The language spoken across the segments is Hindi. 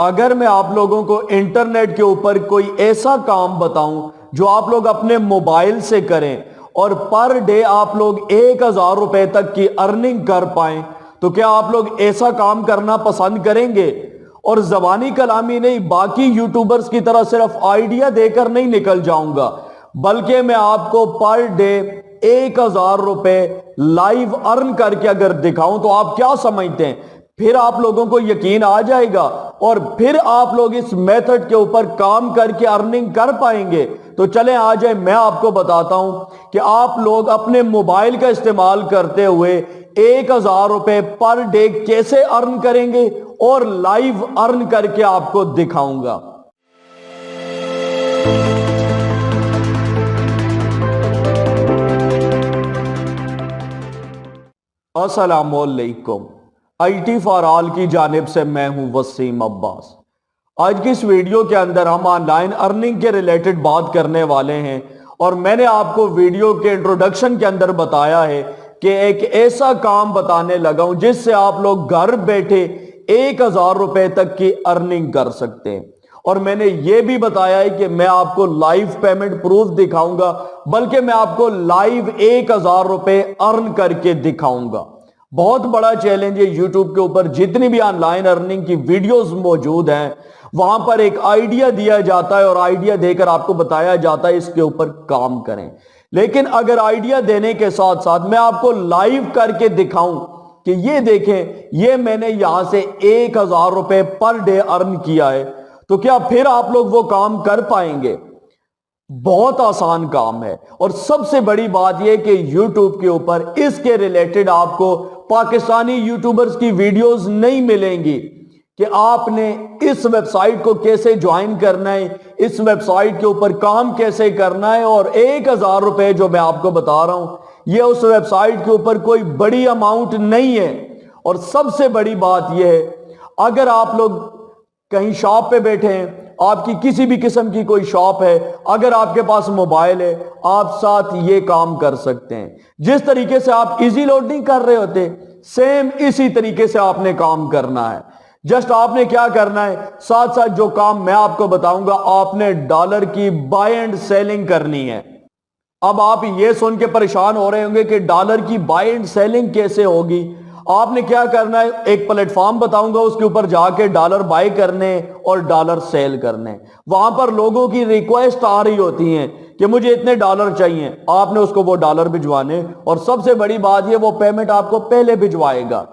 अगर मैं आप लोगों को इंटरनेट के ऊपर कोई ऐसा काम बताऊं जो आप लोग अपने मोबाइल से करें और पर डे आप लोग 1,000 रुपए तक की अर्निंग कर पाएं, तो क्या आप लोग ऐसा काम करना पसंद करेंगे? और जबानी कलामी नहीं, बाकी यूट्यूबर्स की तरह सिर्फ आइडिया देकर नहीं निकल जाऊंगा, बल्कि मैं आपको पर डे 1,000 रुपए लाइव अर्न करके अगर दिखाऊं तो आप क्या समझते हैं? फिर आप लोगों को यकीन आ जाएगा और फिर आप लोग इस मेथड के ऊपर काम करके अर्निंग कर पाएंगे। तो चलें आ जाए, मैं आपको बताता हूं कि आप लोग अपने मोबाइल का इस्तेमाल करते हुए 1,000 रुपए पर डे कैसे अर्न करेंगे और लाइव अर्न करके आपको दिखाऊंगा। अस्सलामुअलैकुम, IT फॉर ऑल की जानिब से मैं हूं वसीम अब्बास। आज की इस वीडियो के अंदर हम ऑनलाइन अर्निंग के रिलेटेड बात करने वाले हैं और मैंने आपको वीडियो के इंट्रोडक्शन के अंदर बताया है कि एक ऐसा काम बताने लगा हूं जिससे आप लोग घर बैठे 1,000 रुपए तक की अर्निंग कर सकते हैं। और मैंने ये भी बताया है कि मैं आपको लाइव पेमेंट प्रूफ दिखाऊंगा, बल्कि मैं आपको लाइव 1,000 रुपए अर्न करके दिखाऊंगा। बहुत बड़ा चैलेंज है। यूट्यूब के ऊपर जितनी भी ऑनलाइन अर्निंग की वीडियोस मौजूद हैं, वहां पर एक आइडिया दिया जाता है और आइडिया देकर आपको बताया जाता है इसके ऊपर काम करें। लेकिन अगर आइडिया देने के साथ साथ मैं आपको लाइव करके दिखाऊं कि ये देखें, ये मैंने यहां से 1,000 रुपए पर डे अर्न किया है, तो क्या फिर आप लोग वो काम कर पाएंगे? बहुत आसान काम है। और सबसे बड़ी बात यह कि YouTube के ऊपर इसके रिलेटेड आपको पाकिस्तानी यूट्यूबर्स की वीडियोस नहीं मिलेंगी कि आपने इस वेबसाइट को कैसे ज्वाइन करना है, इस वेबसाइट के ऊपर काम कैसे करना है। और 1,000 रुपए जो मैं आपको बता रहा हूं, ये उस वेबसाइट के ऊपर कोई बड़ी अमाउंट नहीं है। और सबसे बड़ी बात यह है, अगर आप लोग कहीं शॉप पे बैठे हैं, आपकी किसी भी किस्म की कोई शॉप है, अगर आपके पास मोबाइल है, आप साथ ये काम कर सकते हैं। जिस तरीके से आप इजी लोड नहीं कर रहे होते, सेम इसी तरीके से आपने काम करना है। जस्ट आपने क्या करना है, साथ साथ जो काम मैं आपको बताऊंगा, आपने डॉलर की बाय एंड सेलिंग करनी है। अब आप ये सुन के परेशान हो रहे होंगे कि डॉलर की बाय एंड सेलिंग कैसे होगी। आपने क्या करना है, एक प्लेटफॉर्म बताऊंगा, उसके ऊपर जाके डॉलर बाय करने और डॉलर सेल करने। वहां पर लोगों की रिक्वेस्ट आ रही होती हैं कि मुझे इतने डॉलर चाहिए, आपने उसको वो डॉलर भिजवाने। और सबसे बड़ी बात ये, वो पेमेंट आपको पहले भिजवाएगा,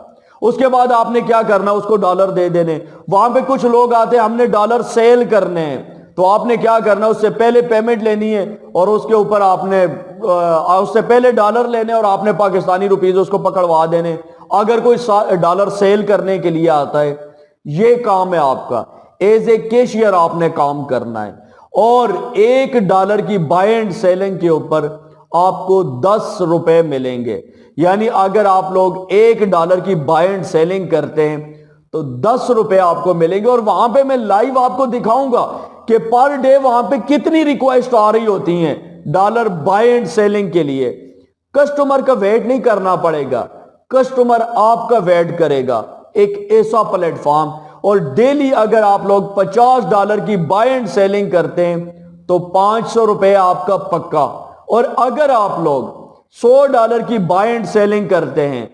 उसके बाद आपने क्या करना, उसको डॉलर दे देने। वहां पे कुछ लोग आते हैं, हमने डॉलर सेल करने हैं, तो आपने क्या करना, उससे पहले पेमेंट लेनी है और उसके ऊपर आपने उससे पहले डॉलर लेने और आपने पाकिस्तानी रुपीज उसको पकड़वा देने। अगर कोई डॉलर सेल करने के लिए आता है, ये काम है आपका, एज ए कैशियर आपने काम करना है। और $1 की बाय एंड सेलिंग के ऊपर आपको 10 रुपए मिलेंगे। यानी अगर आप लोग $1 की बाय एंड सेलिंग करते हैं तो 10 रुपए आपको मिलेंगे। और वहां पे मैं लाइव आपको दिखाऊंगा कि पर डे वहां पे कितनी रिक्वेस्ट आ रही होती हैं डॉलर बाय एंड सेलिंग के लिए। कस्टमर का वेट नहीं करना पड़ेगा, कस्टमर आपका वेट करेगा। एक ऐसा प्लेटफॉर्म। और डेली अगर आप लोग $50 की बाय एंड सेलिंग करते हैं तो 500 रुपए आपका पक्का। और अगर आप लोग $100 की बाय एंड सेलिंग करते हैं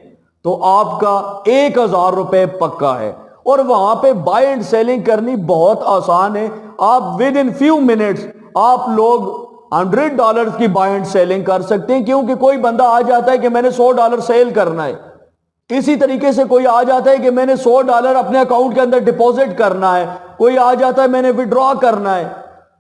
तो आपका 1,000 रुपए पक्का है। और वहां पे बाय एंड सेलिंग करनी बहुत आसान है। आप विद इन फ्यू मिनट्स आप लोग $100 की बाय एंड सेलिंग कर सकते हैं, क्योंकि कोई बंदा आ जाता है कि मैंने $100 सेल करना है। इसी तरीके से कोई आ जाता है कि मैंने $100 अपने अकाउंट के अंदर डिपॉजिट करना है, कोई आ जाता है मैंने विड्रॉ करना है।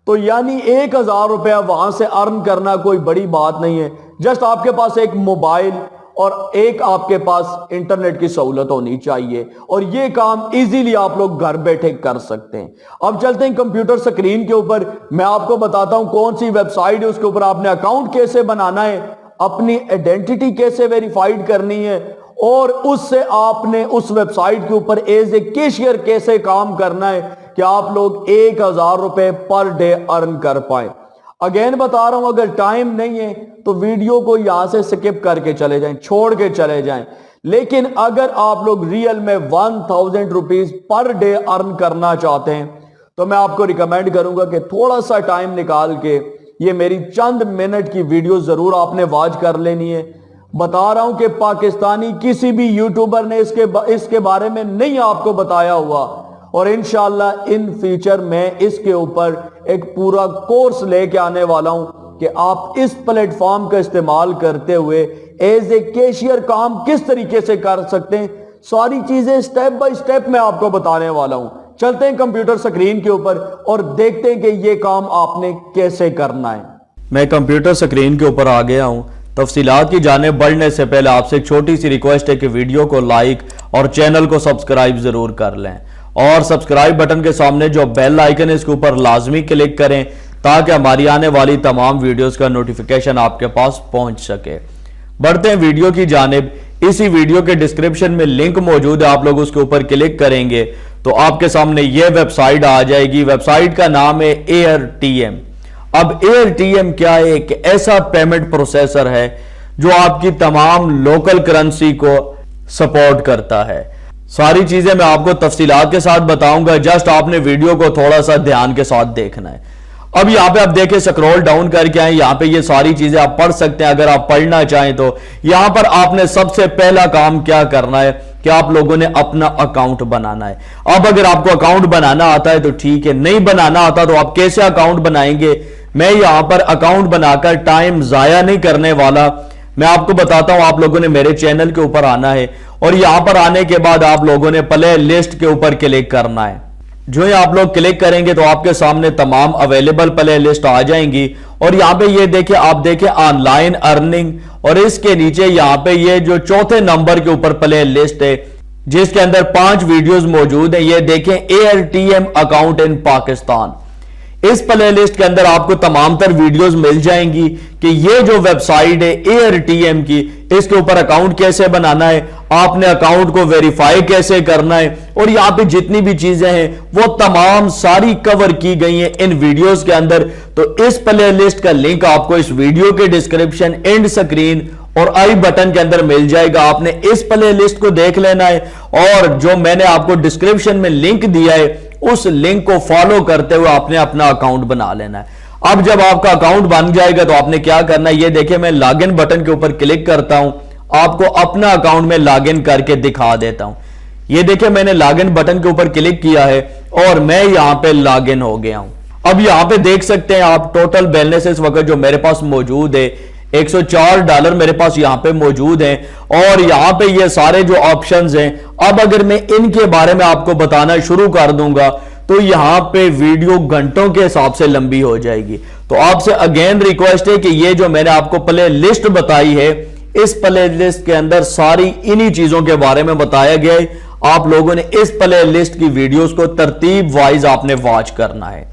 तो यानी 1,000 रुपया वहां से अर्न करना कोई बड़ी बात नहीं है। जस्ट आपके पास एक मोबाइल और एक आपके पास इंटरनेट की सहूलत होनी चाहिए और ये काम इजीली आप लोग घर बैठे कर सकते हैं। अब चलते हैं कंप्यूटर स्क्रीन के ऊपर, मैं आपको बताता हूं कौन सी वेबसाइट है, उसके ऊपर आपने अकाउंट कैसे बनाना है, अपनी आइडेंटिटी कैसे वेरीफाइड करनी है और उससे आपने उस वेबसाइट के ऊपर एज ए कैशियर कैसे काम करना है कि आप लोग 1,000 रुपए पर डे अर्न कर पाए। अगेन बता रहा हूं, अगर टाइम नहीं है तो वीडियो को यहां से स्किप करके चले जाएं, छोड़ के चले जाएं। लेकिन अगर आप लोग रियल में 1000 रुपीज पर डे अर्न करना चाहते हैं तो मैं आपको रिकमेंड करूंगा कि थोड़ा सा टाइम निकाल के ये मेरी चंद मिनट की वीडियो जरूर आपने वॉच कर लेनी है। बता रहा हूं कि पाकिस्तानी किसी भी यूट्यूबर ने इसके बारे में नहीं आपको बताया हुआ, और इंशाल्लाह इन फ्यूचर में इसके ऊपर एक पूरा कोर्स लेके आने वाला हूं कि आप इस प्लेटफॉर्म का इस्तेमाल करते हुए एज ए कैशियर काम किस तरीके से कर सकते हैं। सारी चीजें स्टेप बाय स्टेप मैं आपको बताने वाला हूं। चलते हैं कंप्यूटर स्क्रीन के ऊपर और देखते हैं कि ये काम आपने कैसे करना है। मैं कंप्यूटर स्क्रीन के ऊपर आ गया हूं। तफसीलात की जानिब बढ़ने से पहले आपसे एक छोटी सी रिक्वेस्ट है कि वीडियो को लाइक और चैनल को सब्सक्राइब जरूर कर लें, और सब्सक्राइब बटन के सामने जो बेल आइकन है इसके ऊपर लाजमी क्लिक करें ताकि हमारी आने वाली तमाम वीडियोस का नोटिफिकेशन आपके पास पहुंच सके। बढ़ते हैं वीडियो की जानिब। इसी वीडियो के डिस्क्रिप्शन में लिंक मौजूद है, आप लोग उसके ऊपर क्लिक करेंगे तो आपके सामने यह वेबसाइट आ जाएगी। वेबसाइट का नाम है AirTM। अब AirTM क्या है? एक ऐसा पेमेंट प्रोसेसर है जो आपकी तमाम लोकल करेंसी को सपोर्ट करता है। सारी चीजें मैं आपको तफसीलात के साथ बताऊंगा, जस्ट आपने वीडियो को थोड़ा सा ध्यान के साथ देखना है। अब यहां पे आप देखें, स्क्रॉल डाउन करके आए, यहां पे ये सारी चीजें आप पढ़ सकते हैं अगर आप पढ़ना चाहें तो। यहां पर आपने सबसे पहला काम क्या करना है कि आप लोगों ने अपना अकाउंट बनाना है। अब अगर आपको अकाउंट बनाना आता है तो ठीक है, नहीं बनाना आता तो आप कैसे अकाउंट बनाएंगे? मैं यहां पर अकाउंट बनाकर टाइम जाया नहीं करने वाला, मैं आपको बताता हूं। आप लोगों ने मेरे चैनल के ऊपर आना है और यहां पर आने के बाद आप लोगों ने प्ले लिस्ट के ऊपर क्लिक करना है। जो ही आप लोग क्लिक करेंगे तो आपके सामने तमाम अवेलेबल प्ले लिस्ट आ जाएंगी, और यहां पे ये देखिए, आप देखें ऑनलाइन अर्निंग, और इसके नीचे यहां पे ये जो चौथे नंबर के ऊपर प्ले लिस्ट है जिसके अंदर 5 वीडियोस मौजूद हैं। ये देखें, AirTM अकाउंट इन पाकिस्तान। इस प्ले लिस्ट के अंदर आपको तमाम तर वीडियोस मिल जाएंगी कि ये जो वेबसाइट है AirTM की, इसके ऊपर अकाउंट कैसे बनाना है, आपने अकाउंट को वेरीफाई कैसे करना है, और यहां पे जितनी भी चीजें हैं वो तमाम सारी कवर की गई हैं इन वीडियोस के अंदर। तो इस प्ले लिस्ट का लिंक आपको इस वीडियो के डिस्क्रिप्शन, एंड स्क्रीन और आई बटन के अंदर मिल जाएगा। आपने इस प्ले लिस्ट को देख लेना है, और जो मैंने आपको डिस्क्रिप्शन में लिंक दिया है उस लिंक को फॉलो करते हुए आपने अपना अकाउंट बना लेना है। अब जब आपका अकाउंट बन जाएगा तो आपने क्या करना है, ये देखिए मैं लॉगिन बटन के ऊपर क्लिक करता हूं, आपको अपना अकाउंट में लॉगिन करके दिखा देता हूं। ये देखिए मैंने लॉगिन बटन के ऊपर क्लिक किया है और मैं यहां पे लॉगिन हो गया हूं। अब यहां पे देख सकते हैं आप टोटल बैलेंस इस वक्त जो मेरे पास मौजूद है $104 मेरे पास यहां पे मौजूद हैं, और यहां पे ये सारे जो ऑप्शंस हैं, अब अगर मैं इनके बारे में आपको बताना शुरू कर दूंगा तो यहां पे वीडियो घंटों के हिसाब से लंबी हो जाएगी। तो आपसे अगेन रिक्वेस्ट है कि ये जो मैंने आपको प्ले लिस्ट बताई है, इस प्ले लिस्ट के अंदर सारी इन्हीं चीजों के बारे में बताया गया है। आप लोगों ने इस प्ले लिस्ट की वीडियोस को तरतीब वाइज आपने वॉच करना है।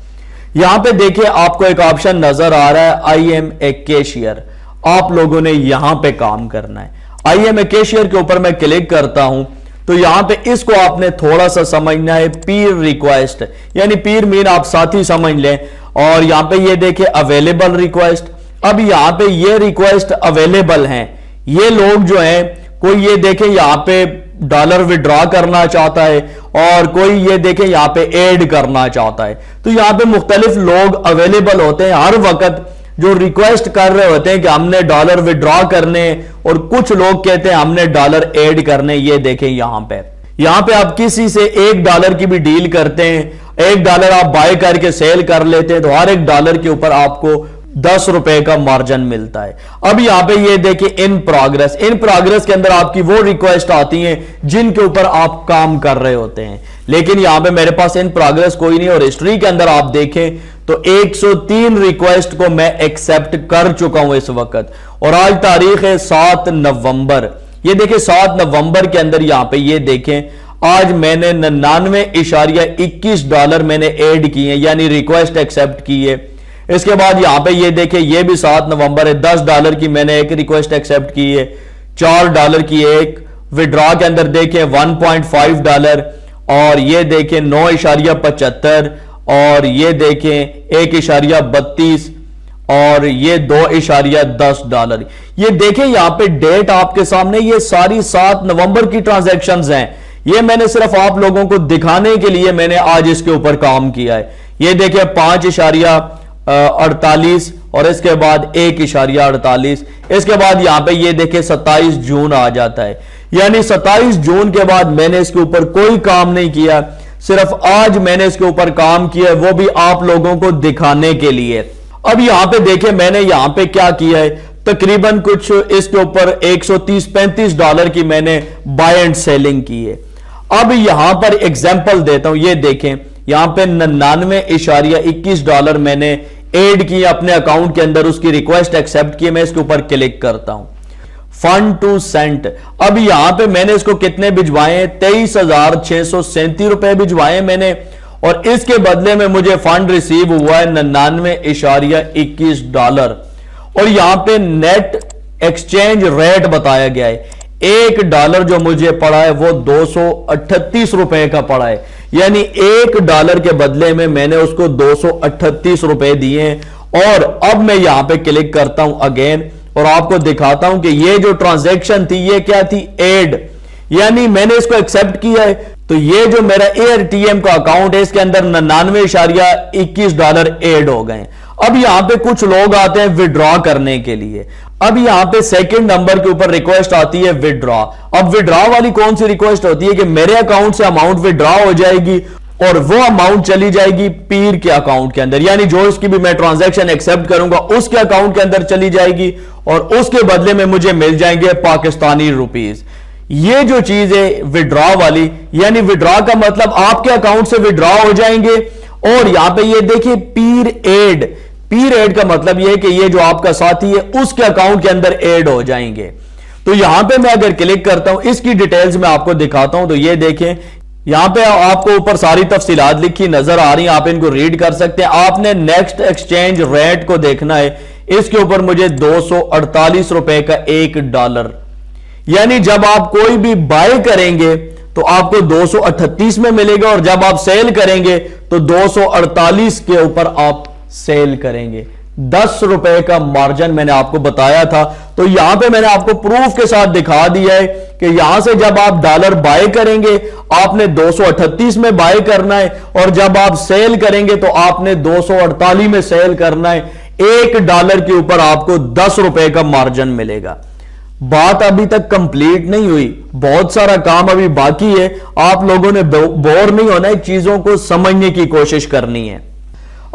यहां पे देखिए आपको एक ऑप्शन नजर आ रहा है, आई एम ए कैशियर। आप लोगों ने यहां पे काम करना है। आई एम ए कैशियर के ऊपर मैं क्लिक करता हूं तो यहां पे इसको आपने थोड़ा सा समझना है, पीर रिक्वेस्ट, यानी पीर मीन आप साथी समझ लें। और यहां पे ये देखिए अवेलेबल रिक्वेस्ट। अब यहां पे ये रिक्वेस्ट अवेलेबल हैं, ये लोग जो हैं, कोई ये देखें यहां पे डॉलर विड्रॉ करना चाहता है और कोई ये देखें यहां पे ऐड करना चाहता है। तो यहां पे मुख्तलिफ लोग अवेलेबल होते हैं हर वक्त जो रिक्वेस्ट कर रहे होते हैं कि हमने डॉलर विड्रॉ करने, और कुछ लोग कहते हैं हमने डॉलर ऐड करने। ये देखें यहां पे आप किसी से $1 की भी डील करते हैं, $1 आप बाय करके सेल कर लेते हैं तो हर $1 के ऊपर आपको ₹10 का मार्जिन मिलता है। अब यहां पे ये देखिए इन प्रोग्रेस के अंदर आपकी वो रिक्वेस्ट आती हैं जिनके ऊपर आप काम कर रहे होते हैं, लेकिन यहां पे मेरे पास इन प्रोग्रेस कोई नहीं। और हिस्ट्री के अंदर आप देखें तो 103 रिक्वेस्ट को मैं एक्सेप्ट कर चुका हूं इस वक्त, और आज तारीख है 7 नवंबर। ये देखिए 7 नवंबर के अंदर यहां पे ये देखें आज मैंने $99.21 मैंने ऐड किए हैं, यानी रिक्वेस्ट एक्सेप्ट की है। इसके बाद यहां पे ये देखें ये भी 7 नवंबर है, $10 की मैंने एक रिक्वेस्ट एक्सेप्ट की है, $4 की एक। विड्रॉ के अंदर देखें $1.5, और ये देखें 9.75, और ये देखें 1.32, और ये $2.10। ये देखें यहां पे डेट आपके सामने, ये सारी 7 नवंबर की ट्रांजैक्शंस हैं। ये मैंने सिर्फ आप लोगों को दिखाने के लिए मैंने आज इसके ऊपर काम किया है। ये देखिए 5.48 और इसके बाद 1.48, इसके बाद यहां पे ये देखिए 27 जून आ जाता है। यानी 27 जून के बाद मैंने इसके ऊपर कोई काम नहीं किया, सिर्फ आज मैंने इसके ऊपर काम किया है, वो भी आप लोगों को दिखाने के लिए। अब यहां पे देखिए मैंने यहां पे क्या किया है, तकरीबन कुछ इसके ऊपर $130-135 की मैंने बाय एंड सेलिंग की है। अब यहां पर एग्जांपल देता हूं, ये देखें यहां पे $99.21 मैंने ऐड किया अपने अकाउंट के अंदर, उसकी रिक्वेस्ट एक्सेप्ट की, मैं इसके ऊपर क्लिक करता हूं, फंड टू सेंड। अब यहां पे मैंने इसको कितने भिजवाए, $23,637 भिजवाए मैंने, और इसके बदले में मुझे फंड रिसीव हुआ है $99.21। और यहां पे नेट एक्सचेंज रेट बताया गया है, $1 जो मुझे पड़ा है वो $238 का पड़ा है। यानी $1 के बदले में मैंने उसको $238 दिए हैं। और अब मैं यहां पे क्लिक करता हूं अगेन और आपको दिखाता हूं कि ये जो ट्रांजैक्शन थी ये क्या थी, एड, यानी मैंने इसको एक्सेप्ट किया है। तो ये जो मेरा एयरटीएम का अकाउंट है इसके अंदर $99.21 एड हो गए। अब यहां पे कुछ लोग आते हैं विड्रॉ करने के लिए। अब यहां पे सेकंड नंबर के ऊपर रिक्वेस्ट आती है विड्रॉ। अब विड्रॉ वाली कौन सी रिक्वेस्ट होती है कि मेरे अकाउंट से अमाउंट विड्रॉ हो जाएगी और वो अमाउंट चली जाएगी पीर के अकाउंट के अंदर, यानी जो इसकी भी मैं ट्रांजैक्शन एक्सेप्ट करूंगा उसके अकाउंट के अंदर चली जाएगी और उसके बदले में मुझे मिल जाएंगे पाकिस्तानी रुपीस। ये जो चीज है विड्रॉ वाली, यानी विड्रॉ का मतलब आपके अकाउंट से विड्रॉ हो जाएंगे। और यहां पे ये देखिए पीर एड, पीर एड का मतलब ये है कि ये जो आपका साथी है उसके अकाउंट के अंदर एड हो जाएंगे। तो यहां पे मैं अगर क्लिक करता हूं, इसकी डिटेल्स में आपको दिखाता हूं, तो ये देखें यहां पे आपको ऊपर सारी तफसीलात लिखी नजर आ रही हैं, आप इनको रीड कर सकते हैं। आपने नेक्स्ट एक्सचेंज रेट को देखना है, इसके ऊपर मुझे $248 का $1, यानी जब आप कोई भी बाय करेंगे तो आपको 238 में मिलेगा और जब आप सेल करेंगे तो 248 के ऊपर आप सेल करेंगे। $10 का मार्जिन मैंने आपको बताया था। तो यहां पे मैंने आपको प्रूफ के साथ दिखा दिया है कि यहां से जब आप डॉलर बाय करेंगे आपने 238 में बाय करना है और जब आप सेल करेंगे तो आपने 248 में सेल करना है। $1 के ऊपर आपको $10 का मार्जिन मिलेगा। बात अभी तक कंप्लीट नहीं हुई, बहुत सारा काम अभी बाकी है। आप लोगों ने बोर नहीं होना है, चीजों को समझने की कोशिश करनी है।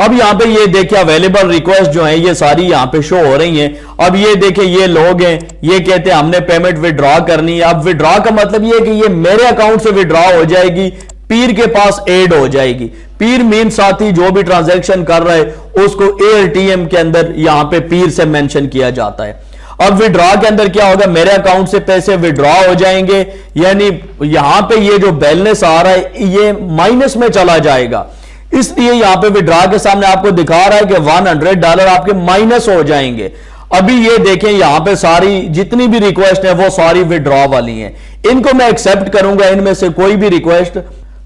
अब यहां पे ये देखिए अवेलेबल रिक्वेस्ट जो है ये सारी यहां पे शो हो रही हैं। अब ये देखिए ये लोग हैं, ये कहते हैं हमने पेमेंट विड्रॉ करनी है। अब विड्रॉ का मतलब ये है कि ये मेरे अकाउंट से विड्रॉ हो जाएगी, पीर के पास एड हो जाएगी। पीर मीन साथी जो भी ट्रांजैक्शन कर रहा है उसको एयरटीएम के अंदर यहां पे पीर से मेंशन किया जाता है। अब विड्रॉ के अंदर क्या होगा, मेरे अकाउंट से पैसे विड्रॉ हो जाएंगे, यानी यहां पे ये जो बैलेंस आ रहा है ये माइनस में चला जाएगा। इसलिए यहां पे विड्रॉ के सामने आपको दिखा रहा है कि $100 आपके माइनस हो जाएंगे। अभी ये देखें यहां पे सारी जितनी भी रिक्वेस्ट है वो सारी विड्रॉ वाली हैं, इनको मैं एक्सेप्ट करूंगा। इनमें से कोई भी रिक्वेस्ट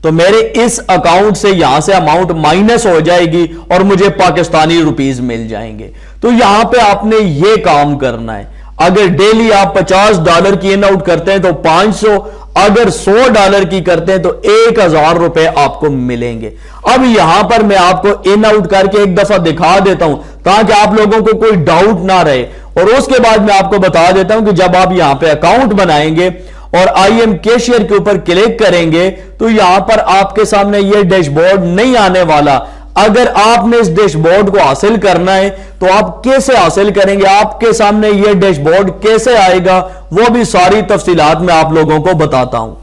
तो मेरे इस अकाउंट से यहां से अमाउंट माइनस हो जाएगी और मुझे पाकिस्तानी रुपीस मिल जाएंगे। तो यहां पे आपने ये काम करना है। अगर डेली आप $50 की इन आउट करते हैं तो 500, अगर $100 की करते हैं तो $1000 आपको मिलेंगे। अब यहां पर मैं आपको इन आउट करके एक दफा दिखा देता हूं ताकि आप लोगों को कोई डाउट ना रहे, और उसके बाद मैं आपको बता देता हूं कि जब आप यहां पे अकाउंट बनाएंगे और IM कैशियर के ऊपर क्लिक करेंगे तो यहां पर आपके सामने ये डैशबोर्ड नहीं आने वाला। अगर आपने इस डैशबोर्ड को हासिल करना है तो आप कैसे हासिल करेंगे, आपके सामने ये डैशबोर्ड कैसे आएगा, वो भी सारी तफसीलात मैं आप लोगों को बताता हूं।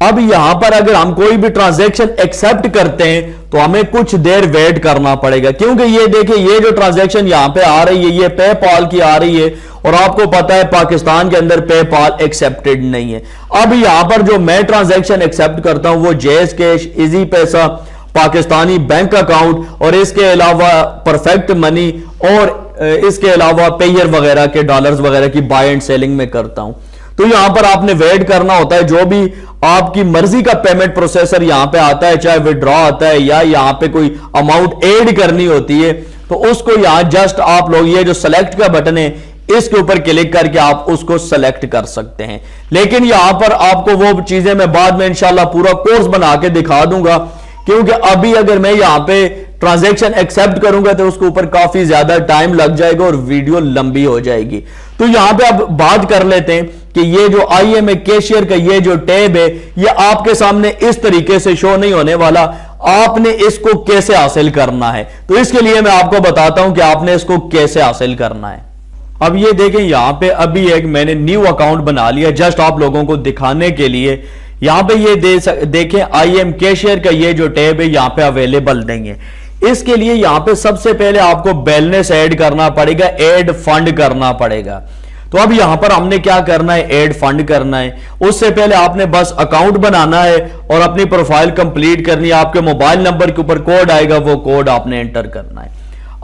अब यहां पर अगर हम कोई भी ट्रांजैक्शन एक्सेप्ट करते हैं तो हमें कुछ देर वेट करना पड़ेगा, क्योंकि ये देखिए ये जो ट्रांजैक्शन यहां पे आ रही है ये पेपाल की आ रही है और आपको पता है पाकिस्तान के अंदर पेपाल एक्सेप्टेड नहीं है। अब यहां पर जो मैं ट्रांजैक्शन एक्सेप्ट करता हूं वो जैज कैश, इजी पैसा, पाकिस्तानी बैंक अकाउंट और इसके अलावा परफेक्ट मनी और इसके अलावा पेयर वगैरह के डॉलर्स वगैरह की बाय एंड सेलिंग में करता हूं। तो यहां पर आपने वेट करना होता है, जो भी आपकी मर्जी का पेमेंट प्रोसेसर यहां पे आता है, चाहे विड्रॉ आता है या यहां पे कोई अमाउंट ऐड करनी होती है, तो उसको यहां जस्ट आप लोग ये जो सेलेक्ट का बटन है इसके ऊपर क्लिक करके आप उसको सेलेक्ट कर सकते हैं। लेकिन यहां पर आपको वो चीजें मैं बाद में इंशाल्लाह पूरा कोर्स बना के दिखा दूंगा, क्योंकि अभी अगर मैं यहां पे ट्रांजैक्शन एक्सेप्ट करूंगा तो उसके ऊपर काफी ज्यादा टाइम लग जाएगा और वीडियो लंबी हो जाएगी। तो यहां पे अब बात कर लेते हैं कि ये जो IMA कैशियर का ये जो टैब है ये आपके सामने इस तरीके से शो नहीं होने वाला। आपने इसको कैसे हासिल करना है, तो इसके लिए मैं आपको बताता हूं कि आपने इसको कैसे हासिल करना है। अब ये देखें यहां पे अभी एक मैंने न्यू अकाउंट बना लिया जस्ट आप लोगों को दिखाने के लिए। यहां पे ये देखें IM कैशियर का ये जो टैब है यहां पे अवेलेबल नहीं है। इसके लिए यहां पे सबसे पहले आपको बैलेंस ऐड करना पड़ेगा, ऐड फंड करना पड़ेगा। तो अब यहां पर हमने क्या करना है, ऐड फंड करना है। उससे पहले आपने बस अकाउंट बनाना है और अपनी प्रोफाइल कंप्लीट करनी है। आपके मोबाइल नंबर के ऊपर कोड आएगा, वो कोड आपने एंटर करना है।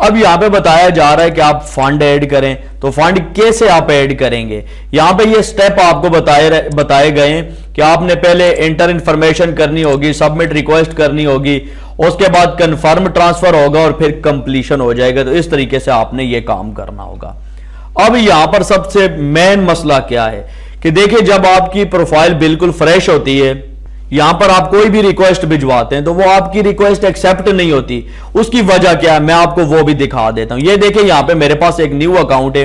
अब यहां पे बताया जा रहा है कि आप फंड ऐड करें, तो फंड कैसे आप ऐड करेंगे। यहां पे ये स्टेप आपको बताए गए हैं कि आपने पहले एंटर इंफॉर्मेशन करनी होगी, सबमिट रिक्वेस्ट करनी होगी, उसके बाद कंफर्म ट्रांसफर होगा और फिर कंप्लीशन हो जाएगा। तो इस तरीके से आपने ये काम करना होगा। अब यहां पर सबसे मेन मसला क्या है कि देखिए जब आपकी प्रोफाइल बिल्कुल फ्रेश होती है, यहां पर आप कोई भी रिक्वेस्ट भिजवाते हैं तो वो आपकी रिक्वेस्ट एक्सेप्ट नहीं होती। उसकी वजह क्या है मैं आपको वो भी दिखा देता हूं। ये देखिए यहां पे मेरे पास एक न्यू अकाउंट है,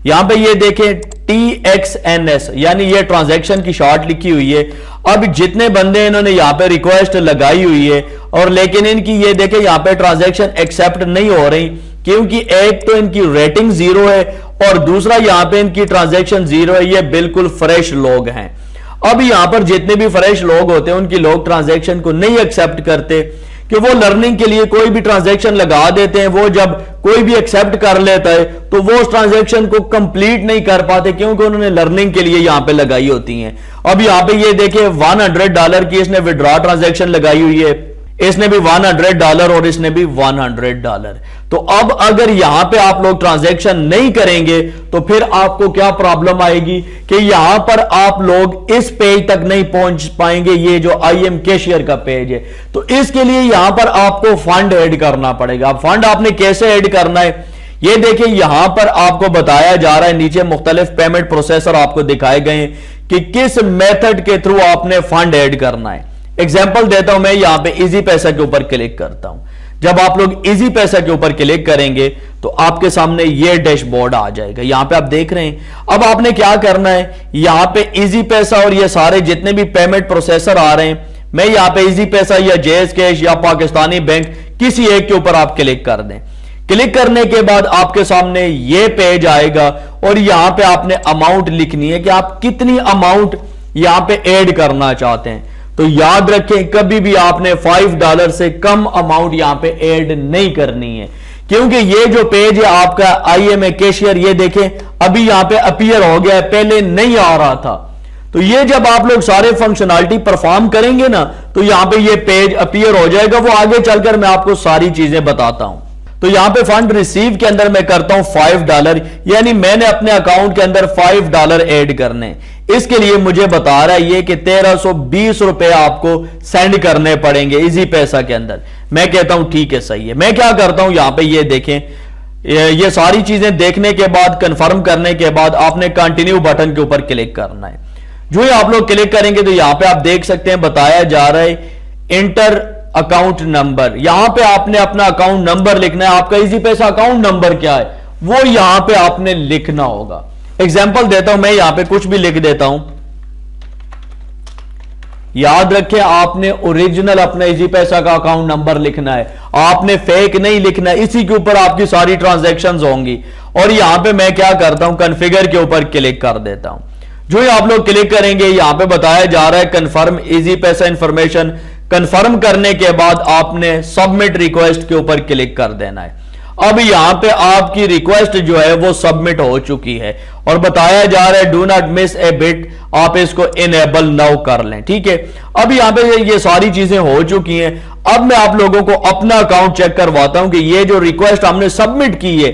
यहां पे ये देखें TXNS यानी ये ट्रांजैक्शन की शॉर्ट लिखी हुई है। अब जितने बंदे इन्होंने यहां पे रिक्वेस्ट लगाई हुई है और लेकिन इनकी ये देखें यहां पे ट्रांजैक्शन एक्सेप्ट नहीं हो रही, क्योंकि एक तो इनकी रेटिंग 0 है और दूसरा यहां पे इनकी ट्रांजैक्शन 0 है। ये बिल्कुल फ्रेश लोग हैं। अब यहां पर जितने भी फ्रेश लोग होते हैं उनकी लोग ट्रांजैक्शन को नहीं एक्सेप्ट करते कि वो लर्निंग के लिए कोई भी ट्रांजैक्शन लगा देते हैं। वो जब कोई भी एक्सेप्ट कर लेता है तो वो उस ट्रांजैक्शन को कंप्लीट नहीं कर पाते, क्योंकि उन्होंने लर्निंग के लिए यहां पे लगाई होती हैं। अब यहां पे ये देखिए $100 की इसने विड्रॉ ट्रांजैक्शन लगाई हुई है, इसने भी $100 और इसने भी $100। तो अब अगर यहां पे आप लोग ट्रांजैक्शन नहीं करेंगे तो फिर आपको क्या प्रॉब्लम आएगी कि यहां पर आप लोग इस पेज तक नहीं पहुंच पाएंगे। ये जो IM कैशियर का पेज है, तो इसके लिए यहां पर आपको फंड ऐड करना पड़ेगा। अब फंड आपने कैसे ऐड करना है, ये देखिए यहां पर आपको बताया जा रहा है, नीचे मुख्तलिफ पेमेंट प्रोसेसर आपको दिखाए गए हैं कि किस मेथड के थ्रू आपने फंड ऐड करना है। एग्जाम्पल देता हूं, मैं यहां पे इजी पैसा के ऊपर क्लिक करता हूं। जब आप लोग इजी पैसा के ऊपर क्लिक करेंगे तो आपके सामने ये डैशबोर्ड आ जाएगा। यहां पे आप देख रहे हैं। अब आपने क्या करना है, यहां पे इजी पैसा और ये सारे जितने भी पेमेंट प्रोसेसर आ रहे हैं, मैं यहां पे इजी पैसा या जेएस कैश या पाकिस्तानी बैंक किसी एक के ऊपर आप क्लिक कर दें। क्लिक करने के बाद आपके सामने ये पेज आएगा और यहां पे आपने अमाउंट लिखनी है कि आप कितनी अमाउंट यहां पे ऐड करना चाहते हैं। तो याद रखें कभी भी आपने $5 से कम अमाउंट यहां पे ऐड नहीं करनी है, क्योंकि ये जो पेज है आपका IMA कैशियर, ये देखें अभी यहां पे अपीयर हो गया है, पहले नहीं आ रहा था। तो ये जब आप लोग सारे फंक्शनैलिटी परफॉर्म करेंगे ना तो यहां पे ये पेज अपीयर हो जाएगा। वो आगे चलकर मैं आपको सारी चीजें बताता हूं। तो यहां पे फंड रिसीव के अंदर मैं करता हूं $5, यानी मैंने अपने अकाउंट के अंदर $5 ऐड करने। इसके लिए मुझे बता रहा है ये कि 1320 रुपए आपको सेंड करने पड़ेंगे इजी पैसा के अंदर। मैं कहता हूं ठीक है, सही है। मैं क्या करता हूं, यहां पे ये देखें, ये सारी चीजें देखने के बाद कंफर्म करने के बाद आपने कंटिन्यू बटन के ऊपर क्लिक करना है। जो ही आप लोग क्लिक करेंगे तो यहां पे आप देख सकते हैं बताया जा रहा है इंटर अकाउंट नंबर। यहां पे आपने अपना अकाउंट नंबर लिखना है। आपका इजी पैसा अकाउंट नंबर क्या है वो यहां पे आपने लिखना होगा। एग्जाम्पल देता हूं, मैं यहां पे कुछ भी लिख देता हूं। याद रखें आपने ओरिजिनल अपना इजी पैसा का अकाउंट नंबर लिखना है, आपने फेक नहीं लिखना है। इसी के ऊपर आपकी सारी ट्रांजैक्शंस होंगी। और यहां पे मैं क्या करता हूं, कॉन्फ़िगर के ऊपर क्लिक कर देता हूं। जो ही आप लोग क्लिक करेंगे यहां पे बताया जा रहा है कन्फर्म इजी पैसा इंफॉर्मेशन। कन्फर्म करने के बाद आपने सबमिट रिक्वेस्ट के ऊपर क्लिक कर देना है। अब यहां पे आपकी रिक्वेस्ट जो है वो सबमिट हो चुकी है और बताया जा रहा है do not miss A bit, आप इसको इनेबल नाउ कर लें। ठीक है, अब यहां पे ये सारी चीजें हो चुकी हैं। अब मैं आप लोगों को अपना अकाउंट चेक करवाता हूं कि ये जो रिक्वेस्ट हमने सबमिट की है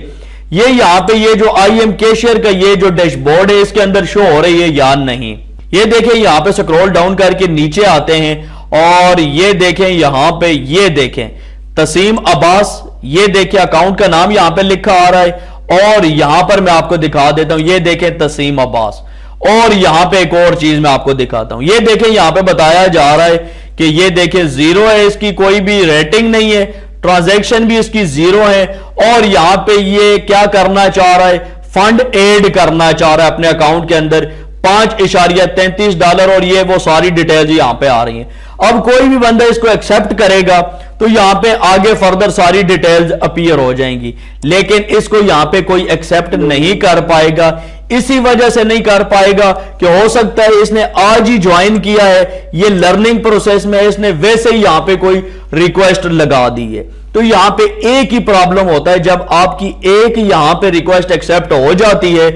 ये यहां पे ये जो IM कैशियर का ये जो डैशबोर्ड है इसके अंदर शो हो रही है या नहीं। ये देखें यहां पे स्क्रॉल डाउन करके नीचे आते हैं और ये देखें यहां पे ये देखें तसीम अब्बास ये देखिए अकाउंट का नाम यहां पे लिखा आ रहा है और यहां पर मैं आपको दिखा देता हूं, ये देखें तसीम अब्बास। और यहां पे एक और चीज मैं आपको दिखाता हूं, ये देखें यहां पे बताया जा रहा है कि ये देखें जीरो है, इसकी कोई भी रेटिंग नहीं है, ट्रांजैक्शन भी इसकी जीरो है। और यहां पे ये क्या करना चाह रहा है, फंड ऐड करना चाह रहा है अपने अकाउंट के अंदर $5.33 और ये वो सारी डिटेल्स यहां पे आ रही हैं। अब कोई भी बंदा इसको एक्सेप्ट करेगा तो यहां पे आगे फर्दर सारी डिटेल्स अपीयर हो जाएंगी, लेकिन इसको यहां पे कोई एक्सेप्ट नहीं कर पाएगा। इसी वजह से नहीं कर पाएगा कि हो सकता है इसने आज ही ज्वाइन किया है, ये लर्निंग प्रोसेस में इसने वैसे ही यहां पे कोई रिक्वेस्ट लगा दी है। तो यहां पे एक ही प्रॉब्लम होता है, जब आपकी एक यहां पे रिक्वेस्ट एक्सेप्ट हो जाती है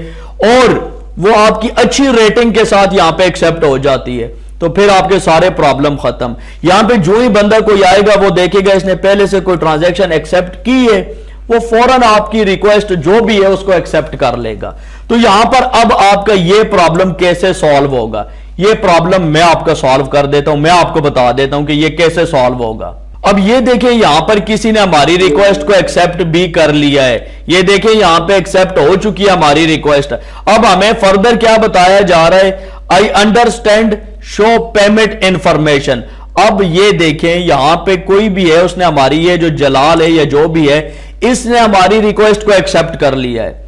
और वो आपकी अच्छी रेटिंग के साथ यहां पे एक्सेप्ट हो जाती है, तो फिर आपके सारे प्रॉब्लम खत्म। यहां पे जो ही बंदा कोई आएगा वो देखेगा इसने पहले से कोई ट्रांजैक्शन एक्सेप्ट की है, वो फौरन आपकी रिक्वेस्ट जो भी है उसको एक्सेप्ट कर लेगा। तो यहां पर अब आपका ये प्रॉब्लम कैसे सॉल्व होगा, ये प्रॉब्लम मैं आपका सॉल्व कर देता हूं, मैं आपको बता देता हूं कि ये कैसे सॉल्व होगा। अब ये देखें यहां पर किसी ने हमारी रिक्वेस्ट को एक्सेप्ट भी कर लिया है, ये देखें यहां पे एक्सेप्ट हो चुकी है हमारी रिक्वेस्ट। अब हमें फर्दर क्या बताया जा रहा है, I understand show payment information. अब ये देखें यहां पे कोई भी है, उसने हमारी ये जो जलाल है या जो भी है, इसने हमारी रिक्वेस्ट को एक्सेप्ट कर लिया है।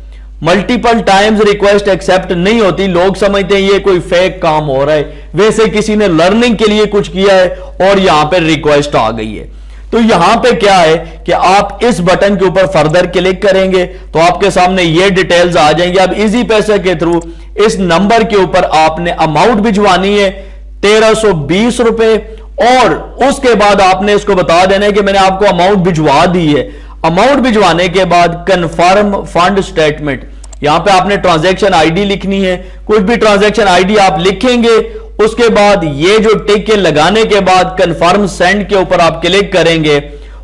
मल्टीपल टाइम्स रिक्वेस्ट एक्सेप्ट नहीं होती, लोग समझते हैं ये कोई फेक काम हो रहा है, वैसे किसी ने लर्निंग के लिए कुछ किया है और यहां पर रिक्वेस्ट आ गई है। तो यहां पे क्या है कि आप इस बटन के ऊपर फर्दर क्लिक करेंगे तो आपके सामने ये डिटेल्स आ जाएंगे। अब इजी पैसे के थ्रू इस नंबर के ऊपर आपने अमाउंट भिजवानी है 1320 रुपए और उसके बाद आपने इसको बता देना है कि मैंने आपको अमाउंट भिजवा दी है। अमाउंट भिजवाने के बाद कंफर्म फंड स्टेटमेंट, यहां पे आपने ट्रांजैक्शन आईडी लिखनी है, कुछ भी ट्रांजैक्शन आईडी आप लिखेंगे, उसके बाद ये जो टिक के लगाने के बाद कंफर्म सेंड के ऊपर आप क्लिक करेंगे।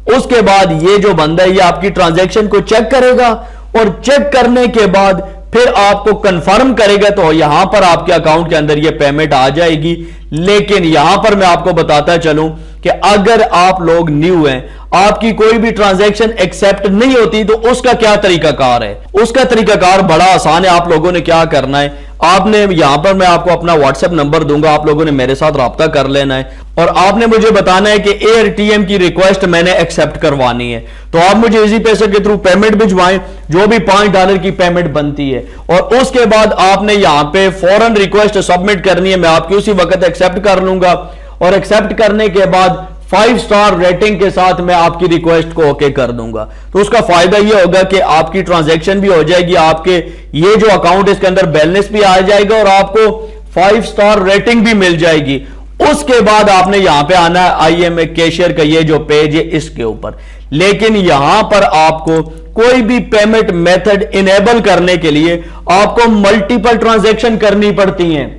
उसके बाद ये जो बंदा है ये आपकी ट्रांजैक्शन को चेक करेगा और चेक करने के बाद फिर आपको कंफर्म करेगा, तो यहां पर आपके अकाउंट के अंदर ये पेमेंट आ जाएगी। लेकिन यहां पर मैं आपको बताता चलूं कि अगर आप लोग न्यू हैं, आपकी कोई भी ट्रांजैक्शन एक्सेप्ट नहीं होती, तो उसका क्या तरीकाकार है, उसका तरीकाकार बड़ा आसान है। आप लोगों ने क्या करना है, आपने यहां पर मैं आपको अपना व्हाट्सएप नंबर दूंगा, आप लोगों ने मेरे साथ राब्ता कर लेना है और आपने मुझे बताना है कि एयरटीएम की रिक्वेस्ट मैंने एक्सेप्ट करवानी है। तो आप मुझे इजी पैसे के थ्रू पेमेंट भिजवाएं, जो भी $5 की पेमेंट बनती है, और उसके बाद आपने यहां पे फौरन रिक्वेस्ट सबमिट करनी है। मैं आपकी उसी वक्त एक्सेप्ट कर लूंगा और एक्सेप्ट करने के बाद 5 स्टार रेटिंग के साथ मैं आपकी रिक्वेस्ट को ओके कर दूंगा। तो उसका फायदा यह होगा कि आपकी ट्रांजैक्शन भी हो जाएगी, आपके ये जो अकाउंट इसके अंदर बैलेंस भी आ जाएगा और आपको 5 स्टार रेटिंग भी मिल जाएगी। उसके बाद आपने यहां पे आना है IMA कैशियर का ये जो पेज है इसके ऊपर। लेकिन यहां पर आपको कोई भी पेमेंट मेथड इनेबल करने के लिए आपको मल्टीपल ट्रांजैक्शन करनी पड़ती हैं।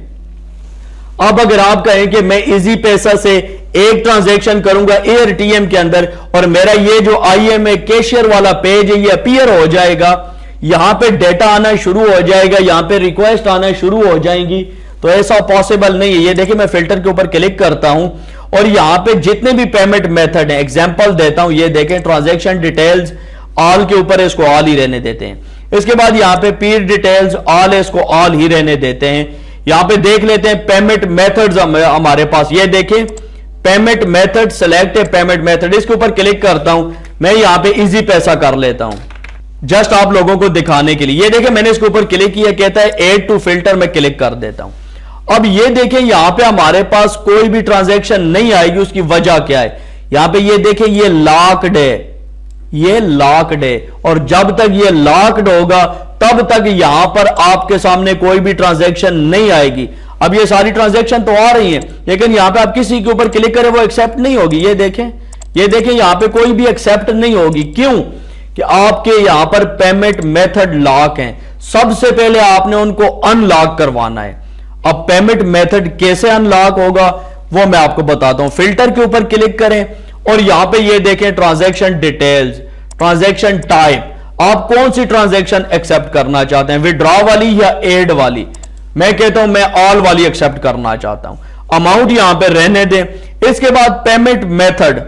अब अगर आप कहें कि मैं इजी पैसा से एक ट्रांजैक्शन करूंगा एयरटीएम के अंदर और मेरा ये जो IMA कैशियर वाला पेज है ये अपीयर हो जाएगा, यहां पे डेटा आना शुरू हो जाएगा, यहां पे रिक्वेस्ट आना शुरू हो जाएंगी, तो ऐसा पॉसिबल नहीं है। ये देखिए मैं फिल्टर के ऊपर क्लिक करता हूं और यहां पे जितने भी पेमेंट मेथड हैं, एग्जांपल देता हूं, ये देखें ट्रांजैक्शन डिटेल्स ऑल के ऊपर इसको ऑल ही रहने देते हैं। इसके बाद यहां पे पीर डिटेल्स ऑल है, इसको ऑल ही रहने देते हैं। यहां पे देख लेते हैं पेमेंट मेथड्स हमारे पास, ये देखें पेमेंट मेथड सेलेक्ट है, पेमेंट मेथड, इसके ऊपर क्लिक करता हूं। मैं यहां पे इजी पैसा कर लेता हूं जस्ट आप लोगों को दिखाने के लिए। ये देखें मैंने इसके ऊपर क्लिक किया, कहता है ऐड टू फिल्टर, मैं क्लिक कर देता हूं। अब ये देखें यहां पे हमारे पास कोई भी ट्रांजैक्शन नहीं आएगी, उसकी वजह क्या है, यहां पे ये देखें ये लॉक्ड है, ये लॉक्ड है, और जब तक ये लॉक्ड होगा तब तक यहां पर आपके सामने कोई भी ट्रांजैक्शन नहीं आएगी। अब ये सारी ट्रांजैक्शन तो आ रही हैं, लेकिन यहां पे आप किसी के ऊपर क्लिक करें वो एक्सेप्ट नहीं होगी। ये देखें यहां पे कोई भी एक्सेप्ट नहीं होगी। क्यों? कि आपके यहां पर पेमेंट मेथड लॉक हैं। सबसे पहले आपने उनको अनलॉक करवाना है। अब पेमेंट मेथड कैसे अनलॉक होगा वो मैं आपको बताता हूं। फिल्टर के ऊपर क्लिक करें और यहां पे ये देखें ट्रांजैक्शन डिटेल्स, ट्रांजैक्शन टाइप, आप कौन सी ट्रांजैक्शन एक्सेप्ट करना चाहते हैं, विड्रॉ वाली या एड वाली। मैं कहता हूं मैं ऑल वाली एक्सेप्ट करना चाहता हूं। अमाउंट यहां पे रहने दें। इसके बाद पेमेंट मेथड,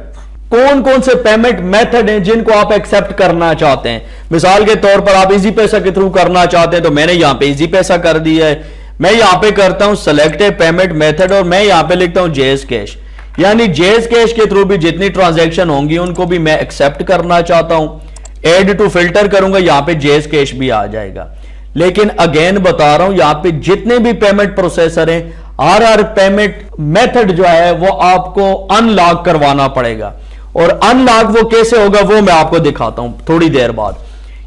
कौन कौन से पेमेंट मेथड हैं जिनको आप एक्सेप्ट करना चाहते हैं। मिसाल के तौर पर आप इजी पैसा के थ्रू करना चाहते हैं तो मैंने यहां पे इजी पैसा कर दिया है। मैं यहां पे करता हूं सेलेक्ट ए पेमेंट मेथड और मैं यहां पे लिखता हूं जेएस कैश, यानी जेएस कैश के थ्रू भी जितनी ट्रांजैक्शन होंगी उनको भी मैं एक्सेप्ट करना चाहता हूं। एड टू फिल्टर करूंगा, यहां पे जेएस कैश भी आ जाएगा। लेकिन अगेन बता रहा हूं, यहां पे जितने भी पेमेंट प्रोसेसर हैं, हर पेमेंट मेथड जो है वो आपको अनलॉक करवाना पड़ेगा। और अनलॉक वो कैसे होगा वो मैं आपको दिखाता हूं थोड़ी देर बाद।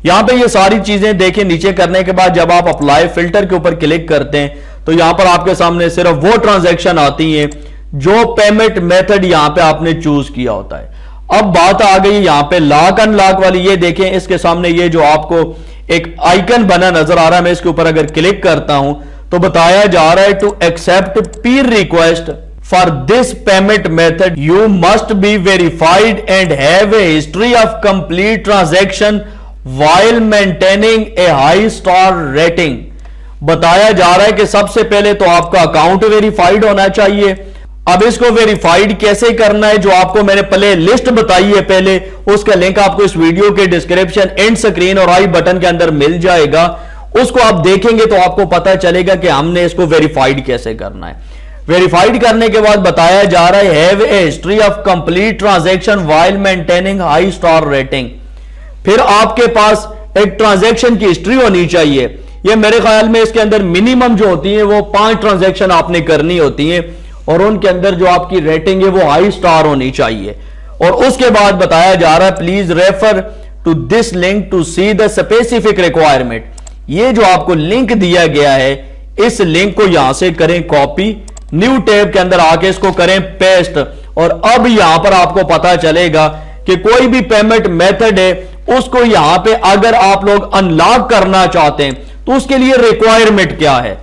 यहां पे ये सारी चीजें देखें, नीचे करने के बाद जब आप अप्लाई फिल्टर के ऊपर क्लिक करते हैं तो यहां पर आपके सामने सिर्फ वो ट्रांजैक्शन आती हैं जो पेमेंट मेथड यहां पे आपने चूज किया होता है। अब बात आ गई यहां पे लॉक अनलॉक वाली। ये देखें, इसके सामने ये जो आपको एक आइकन बना नजर आ रहा है, मैं इसके ऊपर अगर क्लिक करता हूं तो बताया जा रहा है to accept Pir request for this payment method you must be verified and have a history of complete transaction while maintaining A high star rating. बताया जा रहा है कि सबसे पहले तो आपका अकाउंट वेरीफाइड होना चाहिए। अब इसको वेरीफाइड कैसे करना है, जो आपको मैंने प्ले लिस्ट बताई है पहले, उसका लिंक आपको इस वीडियो के डिस्क्रिप्शन, एंड स्क्रीन और आई बटन के अंदर मिल जाएगा। उसको आप देखेंगे तो आपको पता चलेगा कि हमने इसको वेरीफाइड कैसे करना है। वेरीफाइड करने के बाद बताया जा रहा है have a history of complete transaction while maintaining high star rating. फिर आपके पास एक ट्रांजैक्शन की हिस्ट्री होनी चाहिए। ये मेरे ख्याल में इसके अंदर मिनिमम जो होती है वो 5 ट्रांजैक्शन आपने करनी होती है और उनके अंदर जो आपकी रेटिंग है वो हाई स्टार होनी चाहिए। और उसके बाद बताया जा रहा है please refer to this link to see the specific requirement. ये जो आपको लिंक दिया गया है इस लिंक को यहां से करें कॉपी, न्यू टैब के अंदर आके इसको करें पेस्ट। और अब यहां पर आपको पता चलेगा कि कोई भी पेमेंट मेथड है उसको यहां पे अगर आप लोग अनलॉक करना चाहते हैं तो उसके लिए रिक्वायरमेंट क्या है।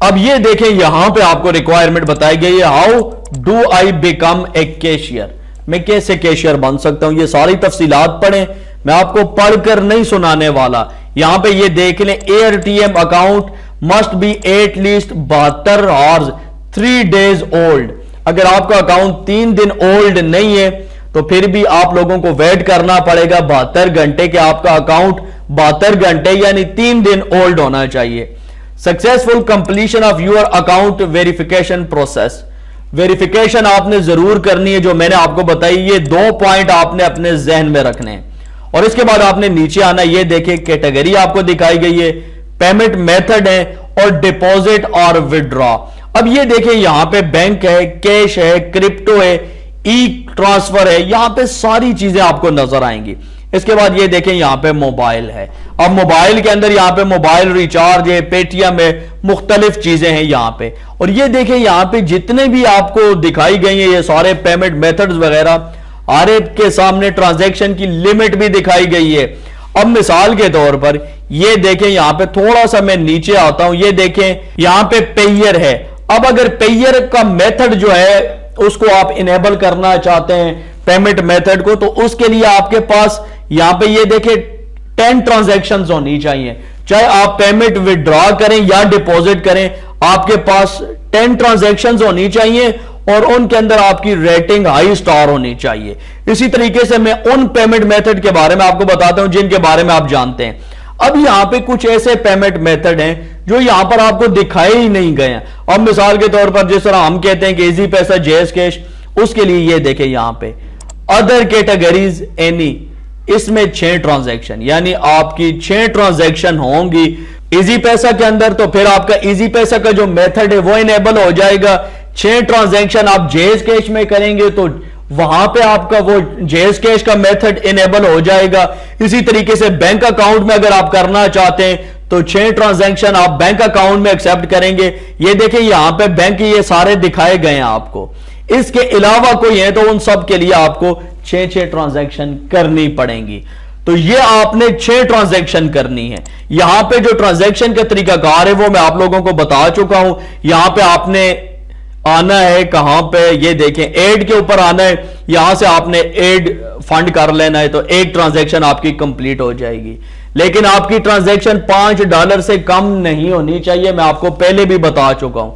अब ये देखें, यहां पे आपको रिक्वायरमेंट बताई गई है how do I become a cashier. मैं कैसे कैशियर बन सकता हूं, ये सारी तफसीलात पढ़ें, मैं आपको पढ़कर नहीं सुनाने वाला। यहां पे ये देख लें, ATM account must be at least 72 hours 3 days old. अगर आपका अकाउंट 3 दिन ओल्ड नहीं है तो फिर भी आप लोगों को वेट करना पड़ेगा 72 घंटे के। आपका अकाउंट 72 घंटे यानी 3 दिन ओल्ड होना चाहिए। Successful completion of your account verification process. Verification आपने जरूर करनी है, जो मैंने आपको बताई। ये 2 पॉइंट आपने अपने जहन में रखने हैं। और इसके बाद आपने नीचे आना, ये देखें कैटेगरी आपको दिखाई गई है, पेमेंट मेथड है और डिपॉजिट और विड्रॉ। अब ये देखें, यहां पे बैंक है, कैश है, क्रिप्टो है, ई ट्रांसफर है, यहां पे सारी चीजें आपको नजर आएंगी। इसके बाद ये देखें, यहां पे मोबाइल है। अब मोबाइल के अंदर यहां पे मोबाइल रिचार्ज है, पेटीएम है, मुख्तलिफ चीजें हैं यहां पे। और ये देखें, यहां पे जितने भी आपको दिखाई गई है ये सारे पेमेंट मेथड्स वगैरह, हर एक के सामने ट्रांजैक्शन की लिमिट भी दिखाई गई है। अब मिसाल के तौर पर ये देखें, यहां पे थोड़ा सा मैं नीचे आता हूं, ये देखें यहां पे पेयर है। अब अगर पेयर का मेथड जो है उसको आप इनेबल करना चाहते हैं पेमेंट मेथड को, तो उसके लिए आपके पास यहां पे ये देखें 10 ट्रांजैक्शंस होनी चाहिए। चाहे आप पेमेंट विड्रॉ करें या डिपॉजिट करें, आपके पास 10 ट्रांजैक्शंस होनी चाहिए और उनके अंदर आपकी रेटिंग हाई स्टार होनी चाहिए। इसी तरीके से मैं उन पेमेंट मेथड के बारे में आपको बताता हूं जिनके बारे में आप जानते हैं। अब यहां पे कुछ ऐसे पेमेंट मेथड हैं जो यहां पर आपको दिखाए ही नहीं गए हैं। अब मिसाल के तौर पर जिस तरह हम कहते हैं कि इजी पैसा, जेएस कैश, उसके लिए ये देखें यहां पे अदर कैटेगरीज एनी, इसमें 6 ट्रांजैक्शन, यानी आपकी 6 ट्रांजैक्शन होंगी इजी पैसा के अंदर। तो फिर आपका इजी पैसा का जो मेथड है वो इनेबल हो जाएगा। 6 ट्रांजैक्शन आप जेएस कैश में करेंगे तो वहां पे आपका वो जेएस कैश का मेथड इनेबल हो जाएगा। इसी तरीके से बैंक अकाउंट में अगर आप करना चाहते हैं तो 6 ट्रांजैक्शन आप बैंक अकाउंट में एक्सेप्ट करेंगे। ये देखिए यहां पे बैंक ये सारे दिखाए गए हैं आपको। इसके अलावा कोई है तो उन सब के लिए आपको 6 ट्रांजैक्शन करनी पड़ेंगी। तो ये आपने 6 ट्रांजैक्शन करनी है। यहां पे जो ट्रांजैक्शन का तरीकाकार है वो मैं आप लोगों को बता चुका हूं। यहां पे आपने आना है, कहां पे, ये देखें एड के ऊपर आना है, यहां से आपने एड फंड कर लेना है तो एक ट्रांजैक्शन आपकी कंप्लीट हो जाएगी। लेकिन आपकी ट्रांजैक्शन $5 से कम नहीं होनी चाहिए, मैं आपको पहले भी बता चुका हूं।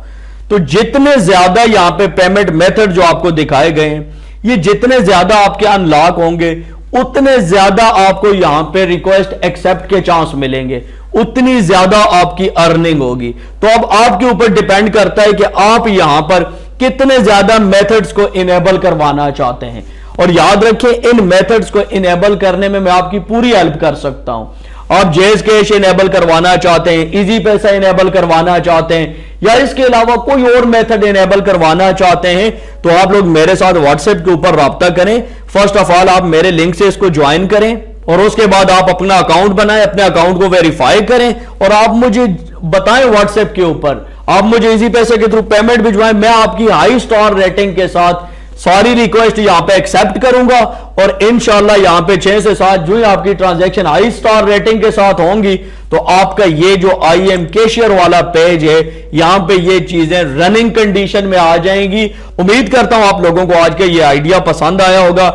तो जितने ज्यादा यहां पे पेमेंट मेथड जो आपको दिखाए गए हैं ये जितने ज्यादा आपके अनलॉक होंगे उतने ज्यादा आपको यहां पे रिक्वेस्ट एक्सेप्ट के चांस मिलेंगे, उतनी ज्यादा आपकी अर्निंग होगी। तो अब आपके ऊपर डिपेंड करता है कि आप यहां पर कितने ज्यादा मेथड्स को इनेबल करवाना चाहते हैं। और याद रखें, इन मेथड्स को इनेबल करने में मैं आपकी पूरी हेल्प कर सकता हूं। आप जेज कैश इनेबल करवाना चाहते हैं, इजी पैसा इनेबल करवाना चाहते हैं, या इसके अलावा कोई और मेथड इनेबल करवाना चाहते हैं, तो आप लोग मेरे साथ व्हाट्सएप के ऊपर राब्ता करें। फर्स्ट ऑफ ऑल आप मेरे लिंक से इसको ज्वाइन करें और उसके बाद आप अपना अकाउंट बनाएं, अपने अकाउंट को वेरीफाई करें और आप मुझे बताएं व्हाट्सएप के ऊपर, आप मुझे इजी पैसे के थ्रू पेमेंट भिजवाएं। मैं आपकी हाई स्टार रेटिंग के साथ सारी रिक्वेस्ट यहां पे एक्सेप्ट करूंगा और इंशाल्लाह यहां पे 6 से 7 जो ही आपकी ट्रांजैक्शन हाई स्टार रेटिंग के साथ होंगी तो आपका ये जो IM कैशियर वाला पेज है यहां पे ये चीजें रनिंग कंडीशन में आ जाएंगी। उम्मीद करता हूं आप लोगों को आज का ये आइडिया पसंद आया होगा।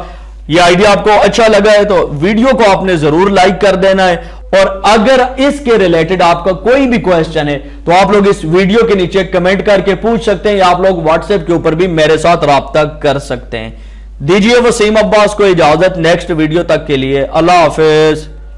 ये आइडिया आपको अच्छा लगा है तो वीडियो को आपने जरूर लाइक कर देना है, और अगर इसके रिलेटेड आपका कोई भी क्वेश्चन है तो आप लोग इस वीडियो के नीचे कमेंट करके पूछ सकते हैं, या आप लोग व्हाट्सएप के ऊपर भी मेरे साथ राब्ता कर सकते हैं। दीजिए वसीम अब्बास को इजाजत, नेक्स्ट वीडियो तक के लिए अल्लाह हाफिज।